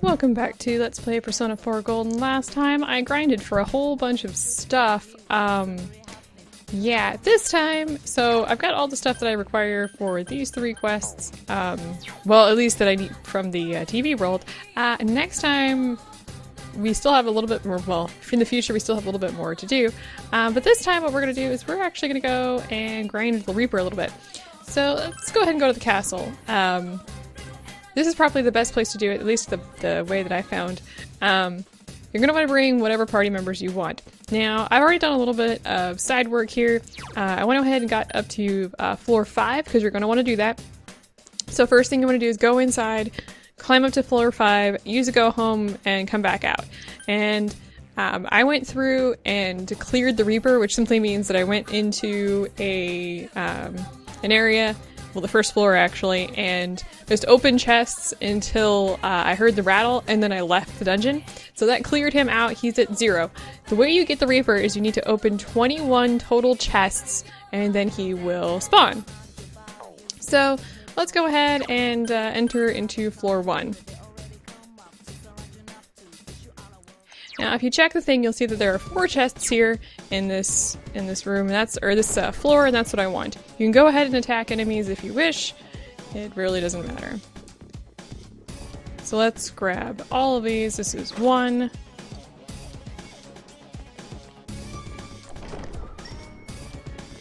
Welcome back to Let's Play Persona 4 Golden. Last time I grinded for a whole bunch of stuff. Yeah, this time, so I've got all the stuff that I require for these 3 quests. Well, at least that I need from the TV world. Next time, we still have a little bit more, well, in the future we still have a little bit more to do. But this time what we're going to do is we're actually going to go and grind the Reaper a little bit. So let's go ahead and go to the castle. This is probably the best place to do it, at least the way that I found. You're going to want to bring whatever party members you want. Now, I've already done a little bit of side work here. I went ahead and got up to floor 5 because you're going to want to do that. So first thing you want to do is go inside, climb up to floor 5, use a go home, and come back out. And I went through and cleared the Reaper, which simply means that I went into an area, well, the first floor actually, and just opened chests until I heard the rattle, and then I left the dungeon. So that cleared him out. He's at 0. The way you get the Reaper is you need to open 21 total chests, and then he will spawn. So let's go ahead and enter into floor 1. Now, if you check the thing, you'll see that there are 4 chests here in this room, this floor, and that's what I want. You can go ahead and attack enemies if you wish. It really doesn't matter. So let's grab all of these. This is 1.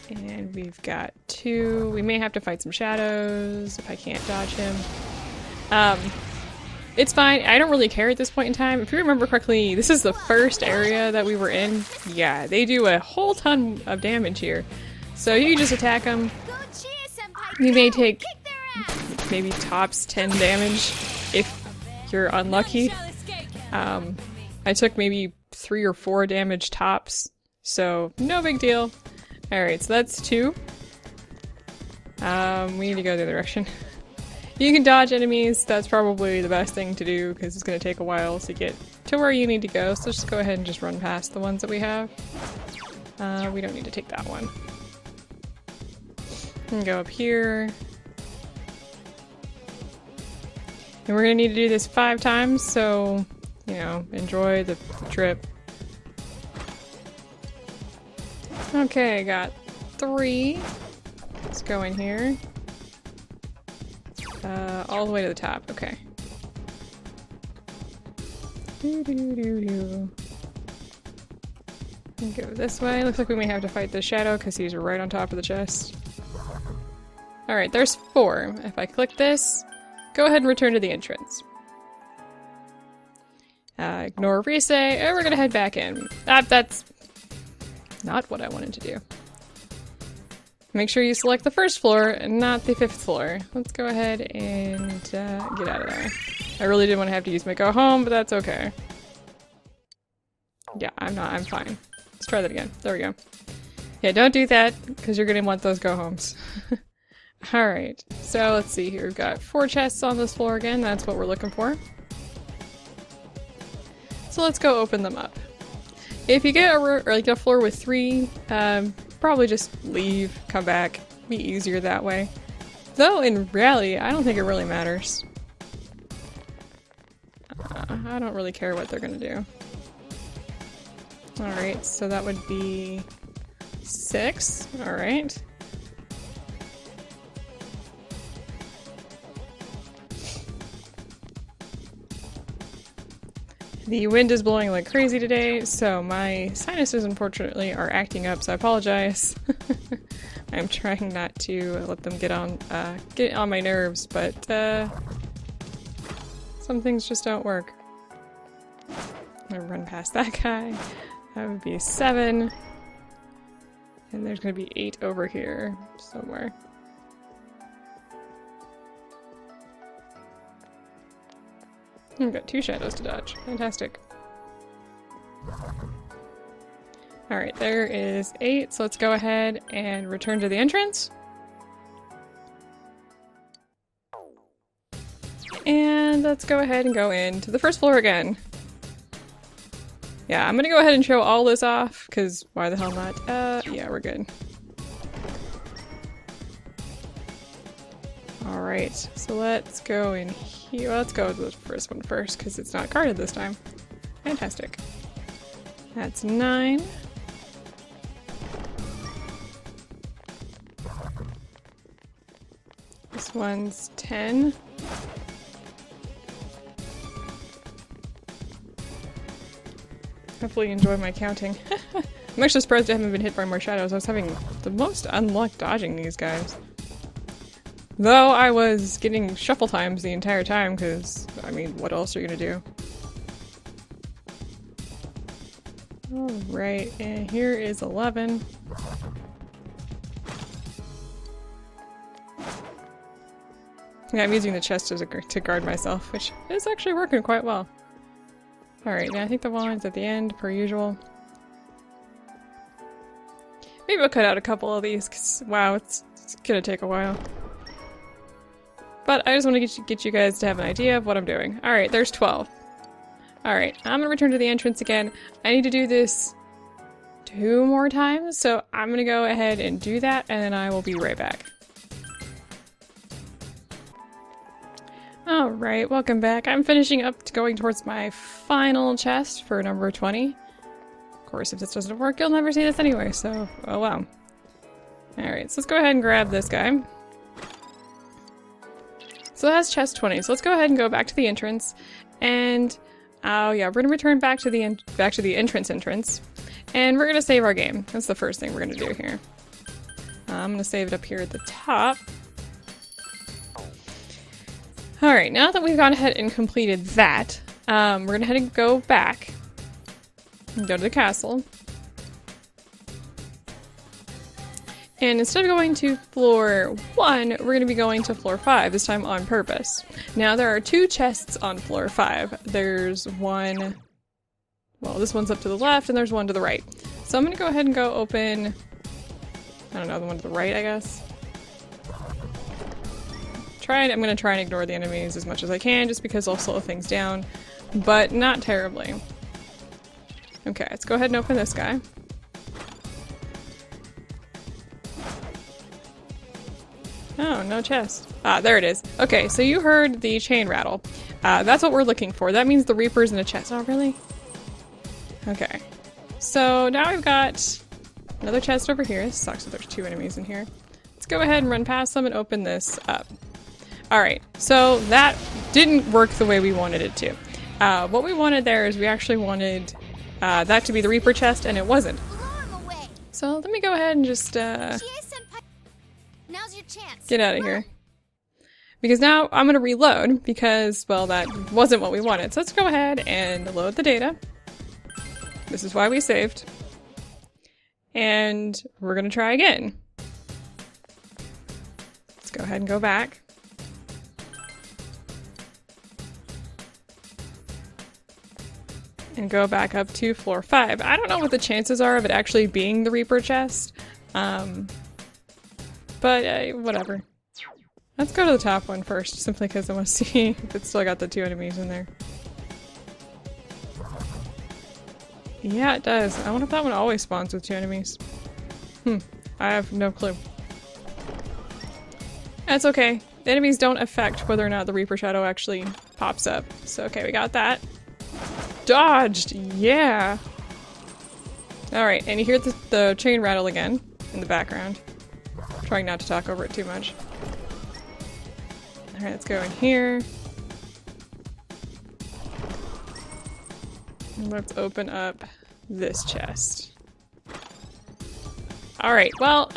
And we've got 2. We may have to fight some shadows if I can't dodge him. It's fine. I don't really care at this point in time. If you remember correctly, this is the first area that we were in. Yeah, they do a whole ton of damage here. So you can just attack them. You may take maybe tops 10 damage if you're unlucky. I took maybe 3 or 4 damage tops, so no big deal. Alright, so that's 2. We need to go the other direction. You can dodge enemies. That's probably the best thing to do because it's going to take a while to get to where you need to go. So just go ahead and just run past the ones that we have. We don't need to take that one. And go up here. And we're going to need to do this 5 times, so, you know, enjoy the trip. Okay, got 3. Let's go in here. All the way to the top, okay. Go this way. Looks like we may have to fight the shadow because he's right on top of the chest. Alright, there's 4. If I click this, go ahead and return to the entrance. Ignore Rise, and we're gonna head back in. That's not what I wanted to do. Make sure you select the first floor and not the 5th floor. Let's go ahead and get out of there. I really didn't want to have to use my go home, but that's okay. Yeah, I'm fine. Let's try that again. There we go. Yeah, don't do that, because you're going to want those go homes. Alright, so let's see here. We've got 4 chests on this floor again. That's what we're looking for. So let's go open them up. If you get a floor with 3, probably just leave, come back. Be easier that way. Though in reality, I don't think it really matters. I don't really care what they're gonna do. Alright, so that would be 6. Alright. The wind is blowing like crazy today, so my sinuses unfortunately are acting up, so I apologize. I'm trying not to let them get on my nerves, but some things just don't work. I'm gonna run past that guy. That would be 7. And there's gonna be 8 over here somewhere. I've got 2 shadows to dodge. Fantastic. Alright, there is 8, so let's go ahead and return to the entrance. And let's go ahead and go into the first floor again. Yeah, I'm gonna go ahead and show all this off, because why the hell not? Yeah, we're good. Alright, so let's go in here. Well, let's go with the first one first, because it's not guarded this time. Fantastic. That's 9. This one's 10. Hopefully you enjoy my counting. I'm actually surprised I haven't been hit by more shadows. I was having the most unluck dodging these guys. Though I was getting shuffle times the entire time, because, I mean, what else are you gonna do? Alright, and here is 11. Yeah, I'm using the chest to guard myself, which is actually working quite well. Alright, now I think the wall's at the end, per usual. Maybe I'll cut out a couple of these, because, wow, it's gonna take a while. But I just want to get you guys to have an idea of what I'm doing. Alright, there's 12. Alright, I'm gonna return to the entrance again. I need to do this 2 more times, so I'm gonna go ahead and do that, and then I will be right back. Alright, welcome back. I'm finishing up going towards my final chest for number 20. Of course, if this doesn't work, you'll never see this anyway, so oh well. Alright, so let's go ahead and grab this guy. So that's chest 20, so let's go ahead and go back to the entrance, and oh yeah, we're gonna return back to the entrance, and we're gonna save our game. That's the first thing we're gonna do here. I'm gonna save it up here at the top. Alright, now that we've gone ahead and completed that, we're gonna head and go back and go to the castle. And instead of going to floor 1, we're going to be going to floor 5, this time on purpose. Now there are 2 chests on floor 5. There's one, well, this one's up to the left, and there's one to the right. So I'm going to go ahead and go open, I don't know, the one to the right, I guess. I'm going to try and ignore the enemies as much as I can, just because I'll slow things down, but not terribly. Okay, let's go ahead and open this guy. Oh, no chest. Ah, there it is. Okay, so you heard the chain rattle. That's what we're looking for. That means the Reaper's in a chest. Oh, really? Okay. So now we've got another chest over here. This sucks that there's 2 enemies in here. Let's go ahead and run past them and open this up. Alright, so that didn't work the way we wanted it to. What we wanted there is we actually wanted that to be the Reaper chest, and it wasn't. So let me go ahead and just Now's your chance. Get out of here. Because now I'm going to reload because, well, that wasn't what we wanted. So let's go ahead and load the data. This is why we saved. And we're going to try again. Let's go ahead and go back. And go back up to floor 5. I don't know what the chances are of it actually being the Reaper chest. But whatever. Let's go to the top one first, simply because I want to see if it's still got the 2 enemies in there. Yeah, it does. I wonder if that one always spawns with 2 enemies. I have no clue. That's okay. The enemies don't affect whether or not the Reaper Shadow actually pops up. So okay, we got that. Dodged! Yeah! Alright, and you hear the chain rattle again in the background. Trying not to talk over it too much. Alright, let's go in here. And let's open up this chest. Alright, well,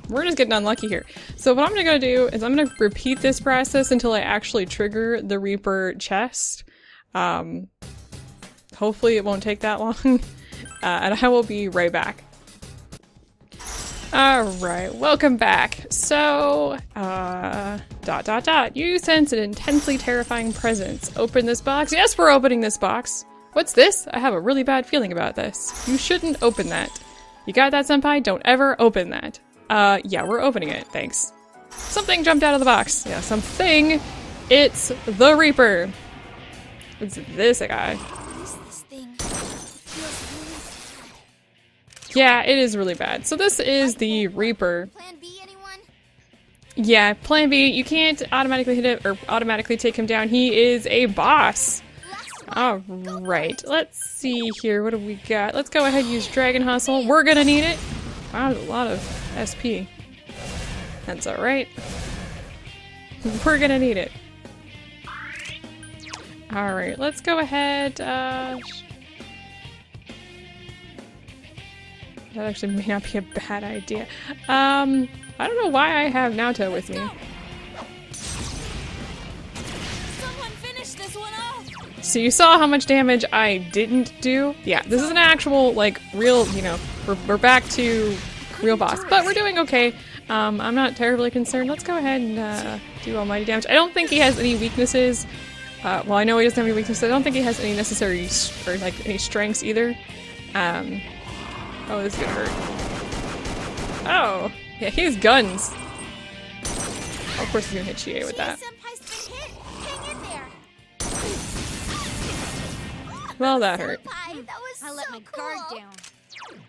we're just getting unlucky here. So what I'm gonna do is I'm gonna repeat this process until I actually trigger the Reaper chest. Hopefully it won't take that long. And I will be right back. Alright, welcome back. So, you sense an intensely terrifying presence. Open this box. Yes, we're opening this box. What's this? I have a really bad feeling about this. You shouldn't open that. You got that, senpai? Don't ever open that. Yeah, we're opening it. Thanks. Something jumped out of the box. Yeah, something. It's the Reaper. It's this guy. Yeah, it is really bad. So this is the Reaper. Plan B, anyone? Yeah, plan B, you can't automatically hit it or automatically take him down. He is a boss. Alright, let's see here. What do we got? Let's go ahead and use Dragon Hustle. We're gonna need it. Wow, there's a lot of SP. That's alright. We're gonna need it. Alright, let's go ahead. That actually may not be a bad idea. I don't know why I have Naoto with me. Someone finish this one off. So you saw how much damage I didn't do? Yeah, this is an actual, like, real, you know, we're back to real boss. But we're doing okay. I'm not terribly concerned. Let's go ahead and do almighty damage. I don't think he has any weaknesses. Well, I know he doesn't have any weaknesses. I don't think he has any necessary, or like, any strengths either. Oh, this is gonna hurt. Oh! Yeah, he has guns. Oh, of course he's gonna hit Chie with that. Well, that hurt. I let my guard down.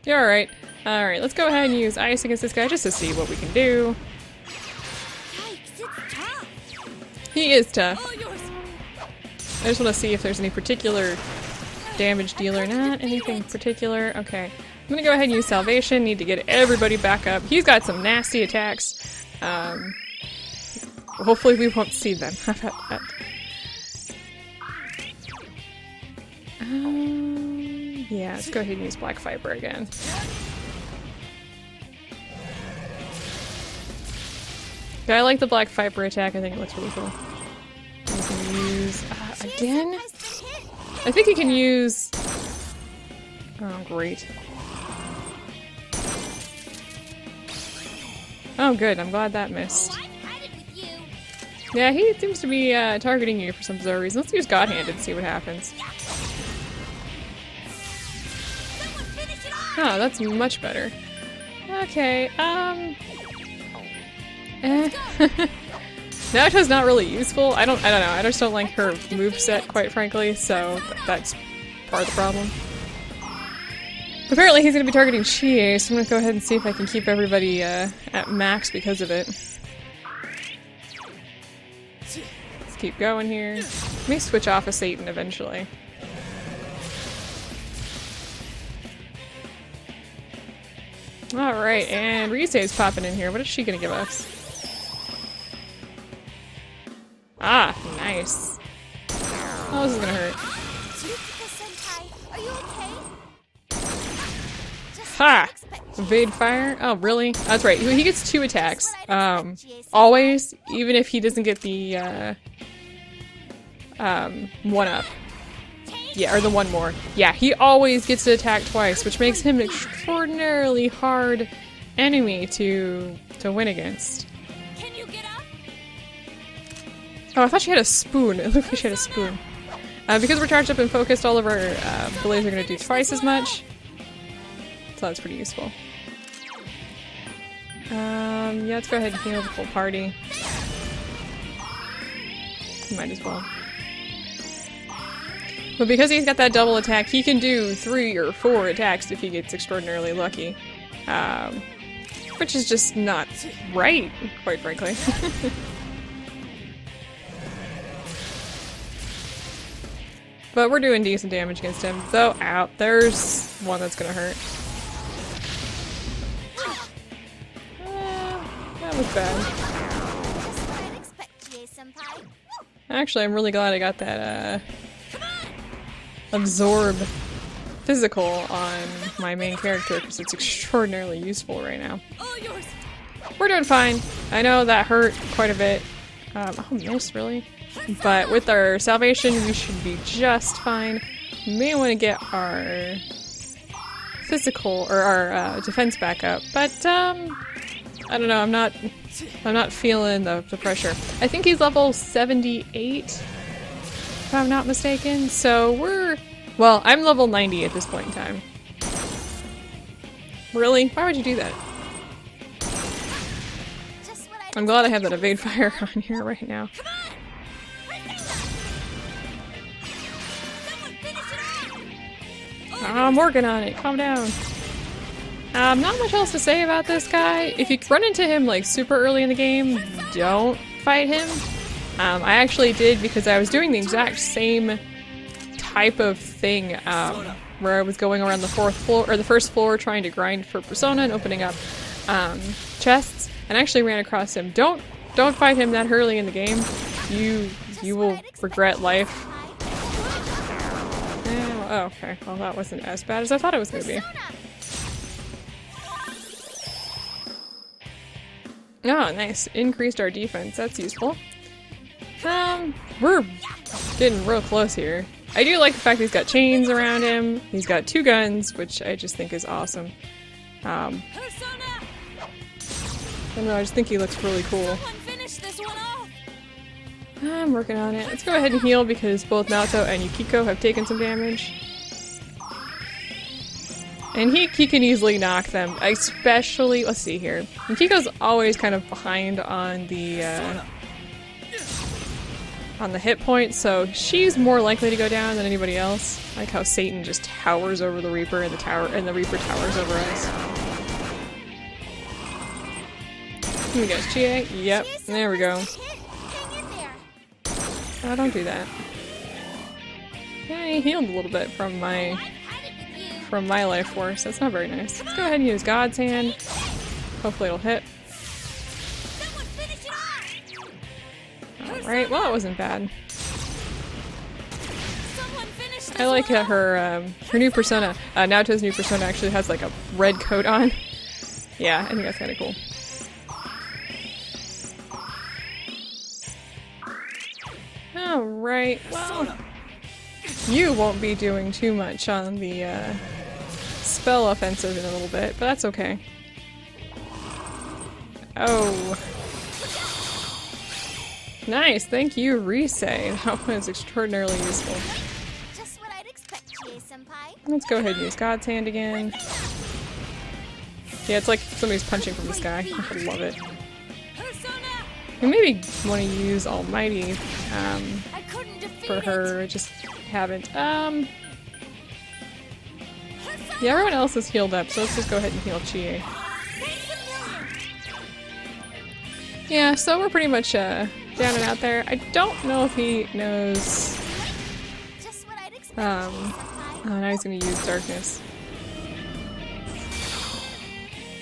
You're alright. Alright, let's go ahead and use ice against this guy just to see what we can do. He is tough. I just want to see if there's any particular damage dealer. Not anything particular. Okay. I'm gonna go ahead and use Salvation. Need to get everybody back up. He's got some nasty attacks. Hopefully we won't see them. How about that? Yeah, let's go ahead and use Black Viper again. Yeah, I like the Black Viper attack. I think it looks really cool. We can use again. I think you can use. Oh, great. Oh, good. I'm glad that missed. Yeah, he seems to be targeting you for some bizarre reason. Let's use God Hand and see what happens. Oh, that's much better. Okay, Naoto's not really useful. I don't know. I just don't like her moveset, quite frankly, so that's part of the problem. Apparently he's gonna be targeting Chie, so I'm gonna go ahead and see if I can keep everybody at max because of it. Let's keep going here. Let me switch off of Satan eventually. Alright, and Rise's popping in here. What is she gonna give us? Ah, nice. Oh, this is gonna hurt. Ha! Evade fire? Oh, really? That's right. He gets 2 attacks. Always, even if he doesn't get the, 1-up. Yeah, or the 1 more. Yeah, he always gets to attack twice, which makes him an extraordinarily hard enemy to win against. Can you get up? Oh, I thought she had a spoon. It looked like she had a spoon. Because we're charged up and focused, all of our abilities are going to do twice as much. So that's pretty useful. Yeah, let's go ahead and heal the full party. Might as well. But because he's got that double attack, he can do 3 or 4 attacks if he gets extraordinarily lucky. Which is just not right, quite frankly. But we're doing decent damage against him. Though, out. There's one that's gonna hurt. That was bad. Actually, I'm really glad I got that, absorb physical on my main character because it's extraordinarily useful right now. We're doing fine. I know that hurt quite a bit. Oh, miss, really? But with our salvation, we should be just fine. We may want to get our physical or our defense back up, but I don't know. I'm not feeling the pressure. I think he's level 78, if I'm not mistaken. So well, I'm level 90 at this point in time. Really? Why would you do that? I'm glad I have that evade fire on here right now. I'm working on it. Calm down. Not much else to say about this guy. If you run into him like super early in the game, don't fight him. I actually did because I was doing the exact same type of thing where I was going around the fourth floor or the first floor trying to grind for Persona and opening up chests, and actually ran across him. Don't fight him that early in the game. You will regret life. Oh, okay. Well, that wasn't as bad as I thought it was gonna be. Oh, nice. Increased our defense. That's useful. We're getting real close here. I do like the fact that he's got chains around him. He's got 2 guns, which I just think is awesome. I don't know, I just think he looks really cool. I'm working on it. Let's go ahead and heal because both Naoto and Yukiko have taken some damage. And he can easily knock them, especially, let's see here. Yukiko's always kind of behind on the hit point, so she's more likely to go down than anybody else. I like how Satan just towers over the Reaper and the Reaper towers over us. Here we go, Chie. Yep, there we go. Oh, don't do that. Yeah, I healed a little bit from my life force. That's not very nice. Let's go ahead and use God's Hand. Hopefully it'll hit. Alright, well, it wasn't bad. I like her new persona. Naoto's new persona actually has like a red coat on. Yeah, I think that's kind of cool. Alright, well, you won't be doing too much on the spell offensive in a little bit, but that's okay. Oh. Nice, thank you, Risei. That was extraordinarily useful. Just what I'd expect, Chie-senpai. Let's go ahead and use God's Hand again. Yeah, it's like somebody's punching from the sky. I love it. We maybe want to use Almighty for her, I just haven't. Yeah, everyone else is healed up, so let's just go ahead and heal Chie. Yeah, so we're pretty much down and out there. I don't know if he knows. Oh, now he's gonna use Darkness.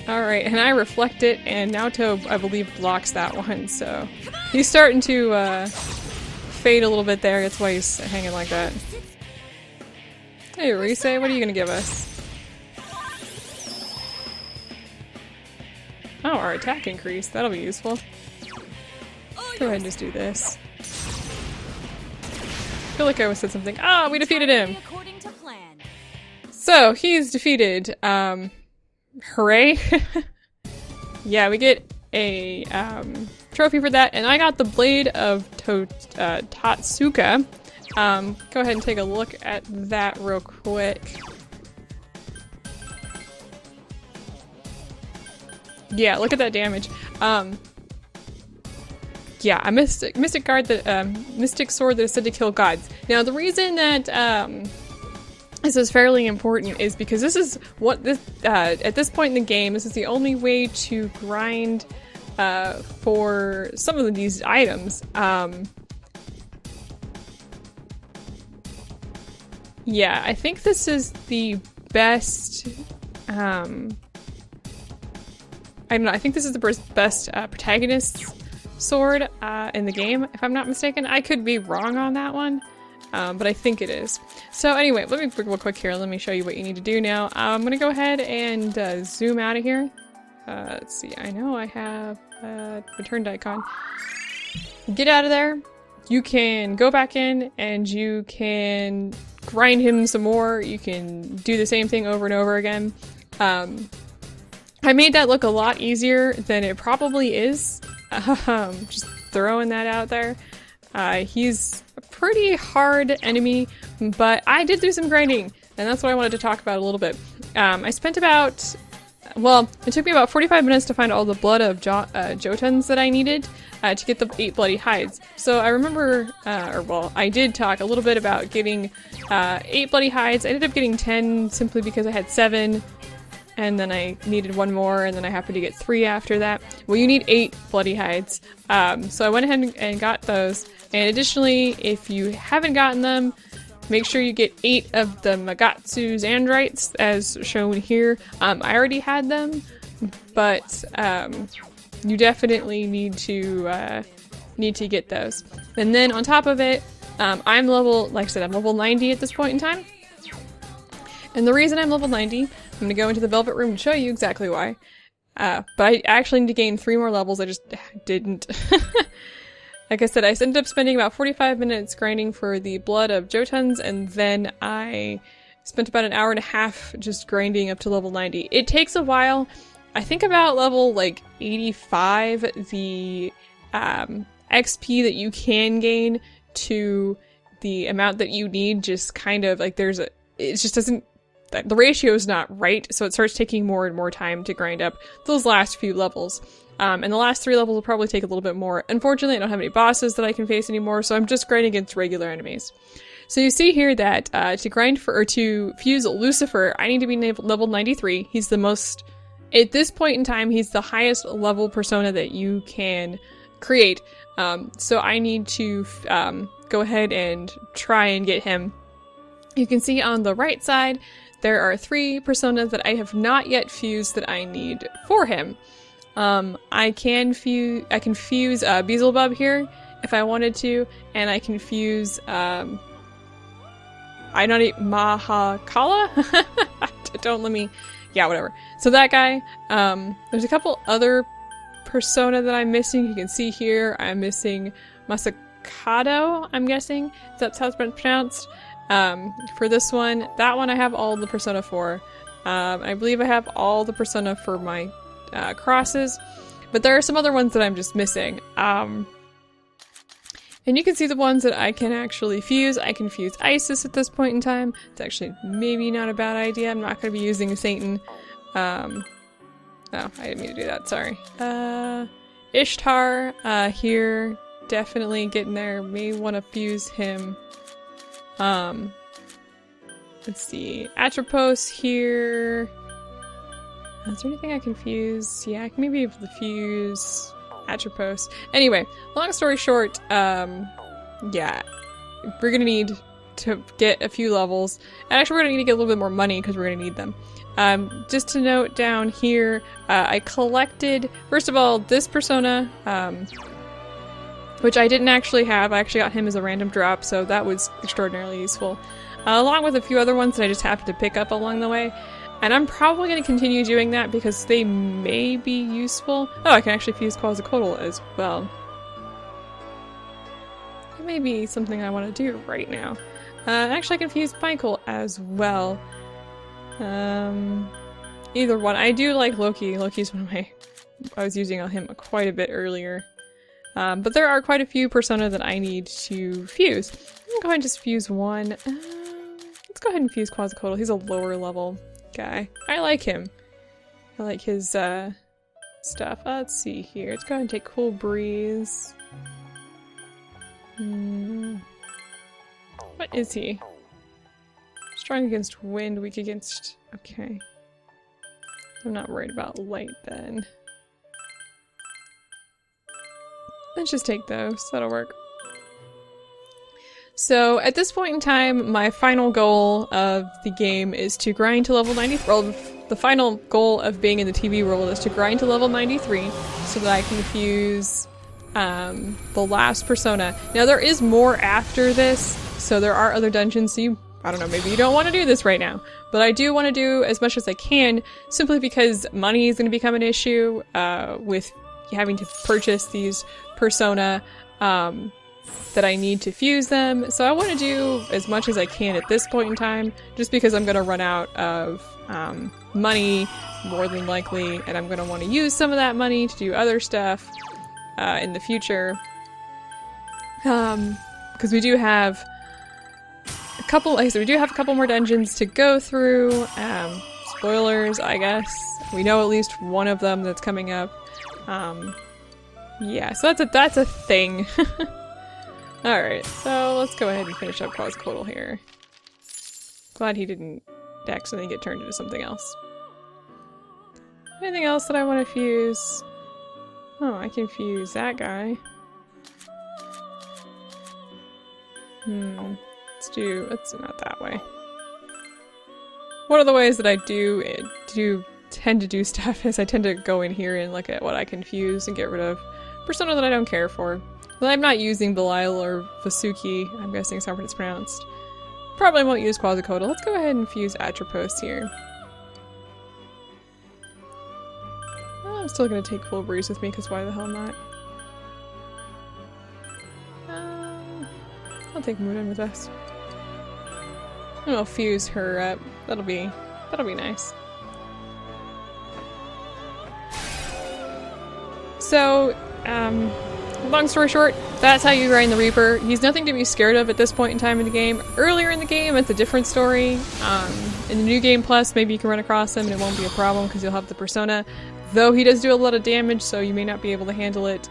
Alright, and I reflect it, and Naoto, I believe, blocks that one, so he's starting to fade a little bit there. That's why he's hanging like that. Hey, Risei, what are you gonna give us? Oh, our attack increase. That'll be useful. Go ahead and just do this. I feel like I said something. Ah, we defeated him! So, he's defeated. Hooray! Yeah, we get a trophy for that, and I got the Blade of Totsuka. Go ahead and take a look at that real quick. Yeah, look at that damage. Yeah, a mystic sword that is said to kill gods. Now, the reason that this is fairly important is because this is what this at this point in the game, this is the only way to grind for some of these items. Yeah, I think this is the best. I don't know. I think this is the best protagonist sword in the game, if I'm not mistaken. I could be wrong on that one. But I think it is. So anyway, let me real quick here. Let me show you what you need to do now. I'm gonna go ahead and zoom out of here. Let's see. I know I have returned icon. Get out of there. You can go back in and you can grind him some more. You can do the same thing over and over again. I made that look a lot easier than it probably is. Just throwing that out there. He's a pretty hard enemy, but I did do some grinding, and that's what I wanted to talk about a little bit. I spent about, well, it took me about 45 minutes to find all the blood of Jotuns that I needed to get the 8 bloody hides. So I remember, I did talk a little bit about getting 8 bloody hides. I ended up getting 10 simply because I had 7 and then I needed 1 more, and then I happened to get 3 after that. Well, you need 8 bloody hides. So I went ahead and got those. And additionally, if you haven't gotten them, make sure you get 8 of the Magatsu's Andrites, as shown here. I already had them, but you definitely need to get those. And then on top of it, I'm level, like I said, I'm level 90 at this point in time. And the reason I'm level 90, I'm going to go into the Velvet Room and show you exactly why. But I actually need to gain 3 more levels, I just didn't. Like I said, I ended up spending about 45 minutes grinding for the blood of Jotuns, and then I spent about an hour and a half just grinding up to level 90. It takes a while. I think about level, like, 85, the XP that you can gain to the amount that you need just kind of, like, it just doesn't, the ratio is not right, so it starts taking more and more time to grind up those last few levels. And the last 3 levels will probably take a little bit more. Unfortunately, I don't have any bosses that I can face anymore, so I'm just grinding against regular enemies. So you see here that to fuse Lucifer, I need to be level 93. He's the most, at this point in time, he's the highest level persona that you can create. So I need to go ahead and try and get him. You can see on the right side, there are 3 personas that I have not yet fused that I need for him. I can fuse Beelzebub here if I wanted to, and I can fuse Mahakala? Don't let me, yeah, whatever. So that guy, there's a couple other persona that I'm missing. You can see here, I'm missing Masakado, I'm guessing. That's how it's pronounced. For this one, that one I have all the persona for. I believe I have all the persona for my crosses, but there are some other ones that I'm just missing. And you can see the ones that I can actually fuse. I can fuse Isis at this point in time. It's actually maybe not a bad idea. I'm not going to be using Satan. Oh, I didn't mean to do that, sorry. Ishtar, here, definitely getting there. May want to fuse him. Let's see. Atropos here. Is there anything I can fuse? Yeah, I can maybe be able to fuse Atropos. Anyway, long story short, yeah, we're gonna need to get a few levels. And actually, we're gonna need to get a little bit more money because we're gonna need them. Just to note down here, I collected, first of all, this persona, which I didn't actually have. I actually got him as a random drop, so that was extraordinarily useful. Along with a few other ones that I just happened to pick up along the way. And I'm probably going to continue doing that because they may be useful. Oh, I can actually fuse Quetzalcoatl as well. That may be something I want to do right now. Actually, I can fuse Michael as well. Either one. I do like Loki. Loki's one of my... I was using him quite a bit earlier. But there are quite a few persona that I need to fuse. I'm going to go ahead and just fuse one. Let's go ahead and fuse Quetzalcoatl. He's a lower level guy. I like him. I like his stuff. Let's see here. Let's go ahead and take Cool Breeze. What is he? Strong against wind, weak against... Okay. I'm not worried about light then. Let's just take those. That'll work. So, at this point in time, my final goal of the game is to grind to level 93. Well, the final goal of being in the TV world is to grind to level 93 so that I can fuse the last persona. Now, there is more after this, so there are other dungeons, so I don't know, maybe you don't want to do this right now. But I do want to do as much as I can, simply because money is going to become an issue with having to purchase these persona that I need to fuse them. So I want to do as much as I can at this point in time, just because I'm going to run out of money, more than likely, and I'm going to want to use some of that money to do other stuff in the future. Because we do have a couple, like I said, we do have a couple more dungeons to go through. Spoilers, I guess. We know at least one of them that's coming up. Yeah, so that's a thing. Alright, so let's go ahead and finish up Quetzalcoatl here. Glad he didn't accidentally get turned into something else. Anything else that I want to fuse? Oh, I can fuse that guy. Let's not that way. One of the ways that I do tend to do stuff is I tend to go in here and look at what I can fuse and get rid of persona that I don't care for. Well, I'm not using Belial or Vasuki, I'm guessing is how it's pronounced. Probably won't use Quasicoda. Let's go ahead and fuse Atropos here. I'm still gonna take Full Breeze with me, because why the hell not? I'll take Munin with us. And I'll fuse her up. That'll be nice. So, long story short, that's how you grind the Reaper. He's nothing to be scared of at this point in time in the game. Earlier in the game, it's a different story. In the New Game Plus, maybe you can run across him and it won't be a problem because you'll have the persona. Though he does do a lot of damage, so you may not be able to handle it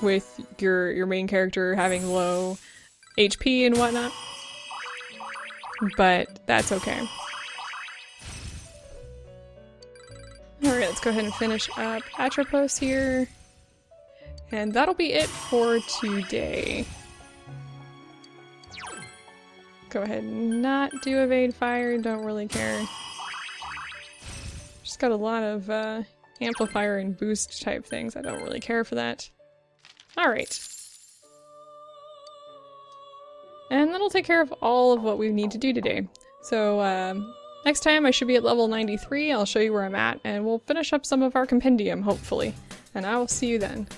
with your main character having low HP and whatnot. But that's okay. Alright, let's go ahead and finish up Atropos here. And that'll be it for today. Go ahead and not do Evade Fire, don't really care. Just got a lot of amplifier and boost type things, I don't really care for that. Alright. And that'll take care of all of what we need to do today. So, next time I should be at level 93, I'll show you where I'm at, and we'll finish up some of our compendium, hopefully. And I will see you then.